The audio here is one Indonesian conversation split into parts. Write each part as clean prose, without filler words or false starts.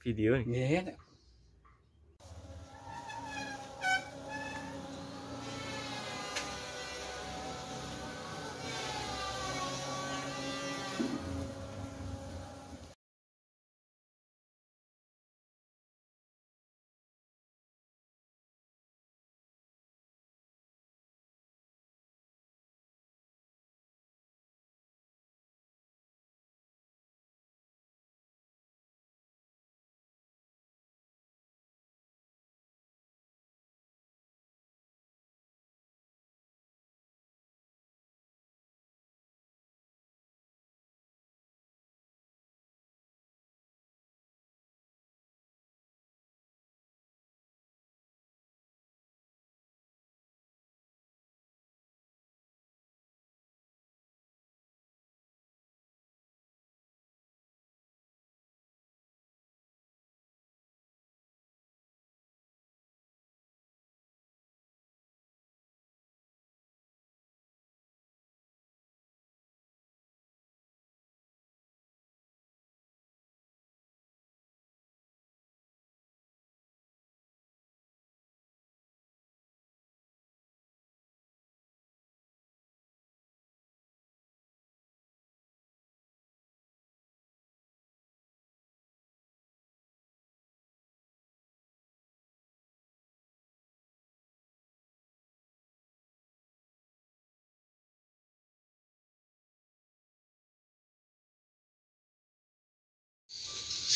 video nih. Nggih.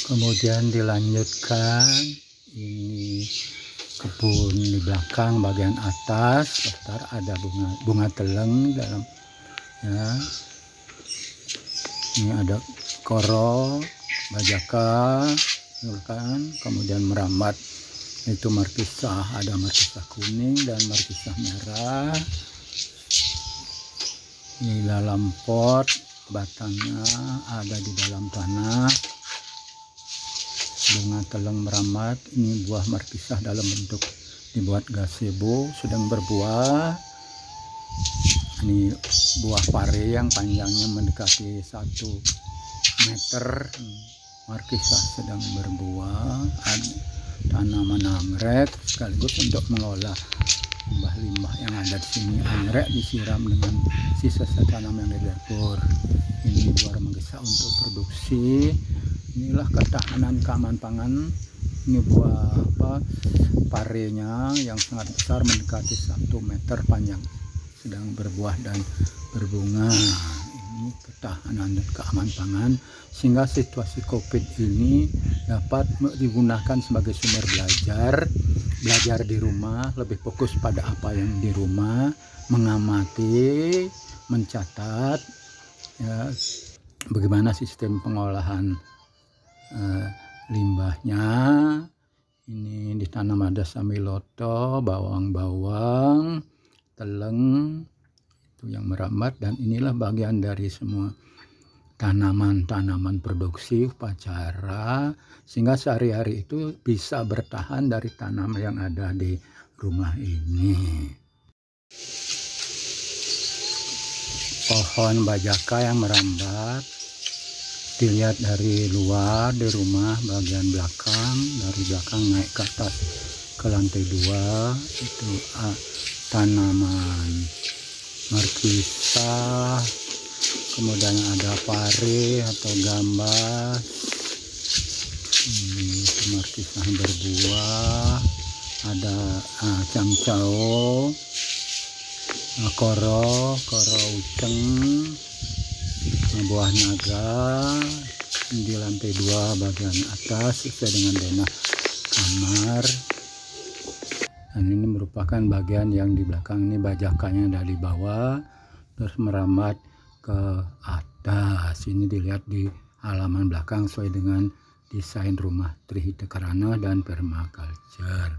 Kemudian dilanjutkan, ini kebun di belakang bagian atas, bentar ada bunga teleng dalam ya. Ini ada koro, bajaka, kan, kemudian merambat itu markisah, ada markisah kuning dan markisah merah. Ini dalam pot, batangnya ada di dalam tanah. Bunga teleng merambat, ini buah markisah dalam bentuk dibuat gazebo sedang berbuah. Ini buah pare yang panjangnya mendekati 1 meter, markisah sedang berbuah. Ada tanaman anggrek sekaligus untuk mengolah limbah-limbah yang ada di sini. Anggrek disiram dengan sisa-sisa tanam yang di dapur. Ini buah markisah untuk produksi. Inilah ketahanan keamanan pangan. Ini buah parenya yang sangat besar mendekati 1 meter panjang sedang berbuah dan berbunga. Ini ketahanan dan keamanan pangan sehingga situasi COVID ini dapat digunakan sebagai sumber belajar di rumah, lebih fokus pada apa yang di rumah, mengamati, mencatat ya, bagaimana sistem pengolahan limbahnya. Ini ditanam ada samiloto, bawang-bawang, teleng itu yang merambat, dan inilah bagian dari semua tanaman-tanaman produksi upacara sehingga sehari-hari itu bisa bertahan dari tanam yang ada di rumah ini. Pohon bajaka yang merambat dilihat dari luar di rumah bagian belakang, dari belakang naik ke atas ke lantai 2 itu tanaman markisah, kemudian ada pare atau gambas, markisah berbuah, ada cangcau, koro uceng, buah naga di lantai 2 bagian atas sesuai dengan denah kamar. Dan ini merupakan bagian yang di belakang, ini bajakanya dari bawah terus merambat ke atas. Ini dilihat di halaman belakang sesuai dengan desain rumah Trihita Karana dan permaculture.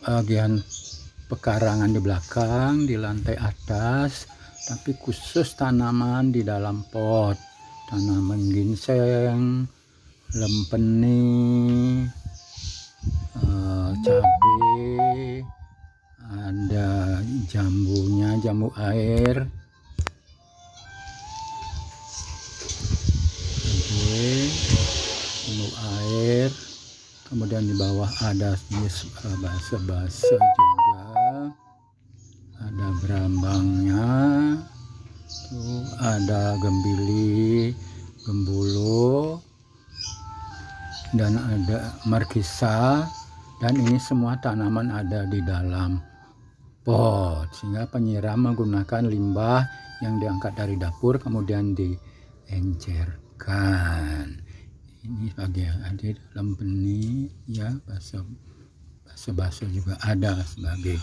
Bagian pekarangan di belakang di lantai atas, tapi khusus tanaman di dalam pot, tanaman ginseng, lempeni, cabai, ada jambunya, jambu air, jambu air. Kemudian di bawah ada basa-basa juga, ada berambangnya, tuh ada gembili, gembulu, dan ada markisa. Dan ini semua tanaman ada di dalam pot, sehingga penyiram menggunakan limbah yang diangkat dari dapur kemudian diencerkan. Ini bagian ada dalam benih ya, basa-basa juga ada sebagai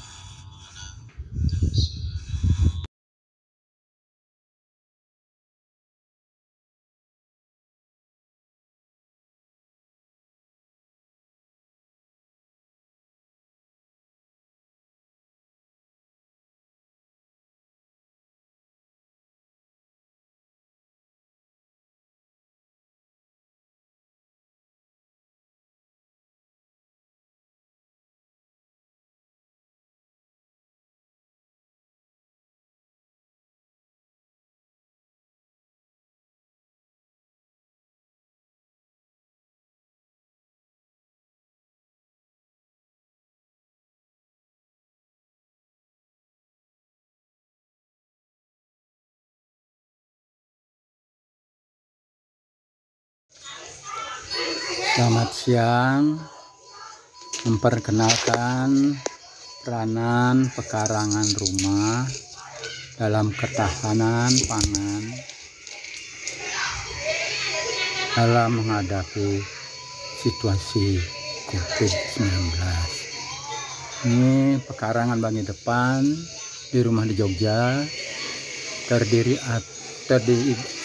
Selamat siang, memperkenalkan peranan pekarangan rumah dalam ketahanan pangan dalam menghadapi situasi COVID-19. Ini pekarangan bangi depan di rumah di Jogja, terdiri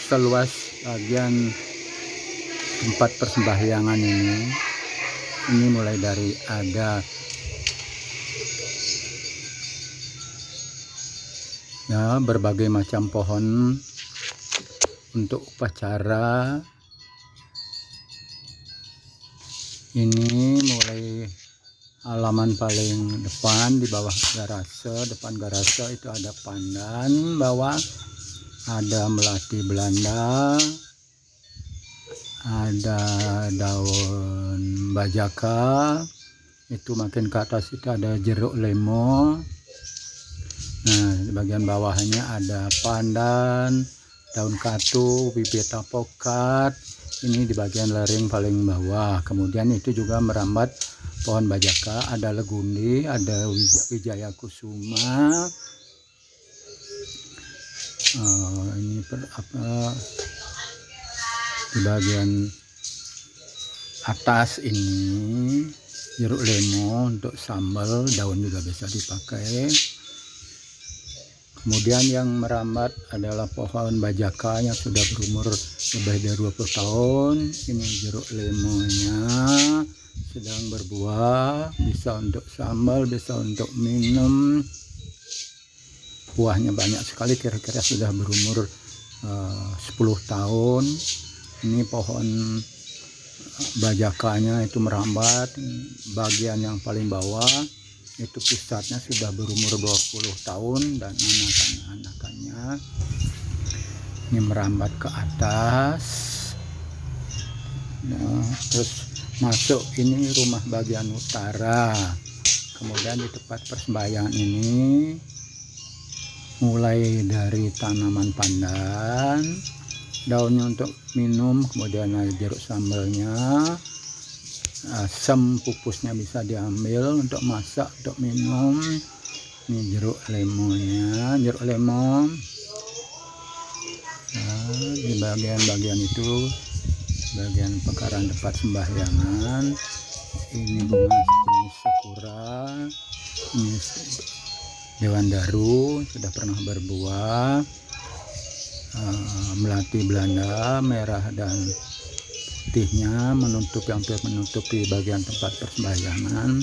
seluas bagian tempat persembahyangan ini mulai dari ada ya berbagai macam pohon untuk upacara. Ini mulai halaman paling depan di bawah garase, depan garase itu ada pandan bawah, ada melati Belanda, ada daun bajaka, itu makin ke atas itu ada jeruk lemo. Nah, di bagian bawahnya ada pandan, daun katu, bibit apokat. Ini di bagian lereng paling bawah. Kemudian itu juga merambat pohon bajaka, ada legundi, ada wijaya kusuma. Ini di bagian atas ini jeruk lemo untuk sambal, daun juga bisa dipakai. Kemudian yang merambat adalah pohon bajaka yang sudah berumur lebih dari 20 tahun. Ini jeruk lemonya sedang berbuah, bisa untuk sambal, bisa untuk minum. Buahnya banyak sekali, kira-kira sudah berumur 10 tahun. Ini pohon bajakanya itu merambat, bagian yang paling bawah itu pusatnya sudah berumur 20 tahun dan anakannya ini merambat ke atas. Nah, terus masuk ini rumah bagian utara. Kemudian di tempat persembahyangan ini mulai dari tanaman pandan, daunnya untuk minum, kemudian ada jeruk sambalnya, asam pupusnya bisa diambil untuk masak, untuk minum. Ini jeruk lemonya, jeruk lemon. Nah, di bagian-bagian itu bagian pekarangan tempat sembahyangan. Ini bunga jenis sakura, ini dewan daru sudah pernah berbuah. Melati Belanda merah dan putihnya hampir menutupi bagian tempat persembahyangan.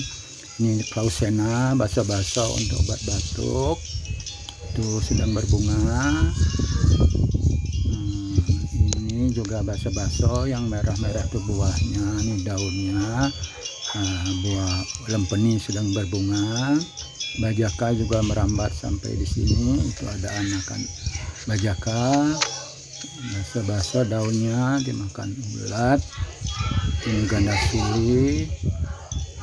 Ini klausena, basa-basa untuk obat batuk, itu sedang berbunga. Ini juga basa-basa yang merah-merah itu buahnya, ini daunnya. buah lempeni sedang berbunga. Bajaka juga merambat sampai di sini. Itu ada anakan bajaka. Basah-basah daunnya dimakan ulat. Ini ganda suli.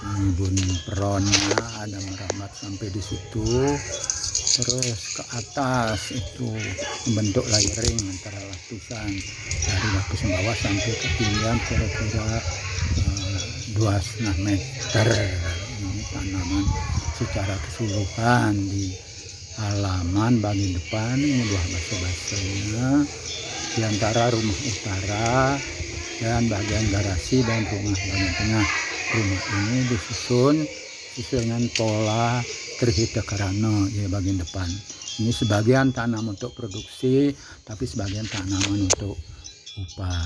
Ini bunyi peronnya ada merambat sampai di situ. Terus ke atas itu membentuk layering antara lapisan dari lapis bawah sampai ketinggian kira-kira 2,5 meter. Ini tanaman secara keseluruhan di halaman bagian depan. Ini buah basah-basahnya di antara rumah utara dan bagian garasi dan rumah bagian tengah. Rumah ini disusun sesuai dengan pola Trihita Karana ya bagian depan. Ini sebagian tanam untuk produksi, tapi sebagian tanaman untuk upacara.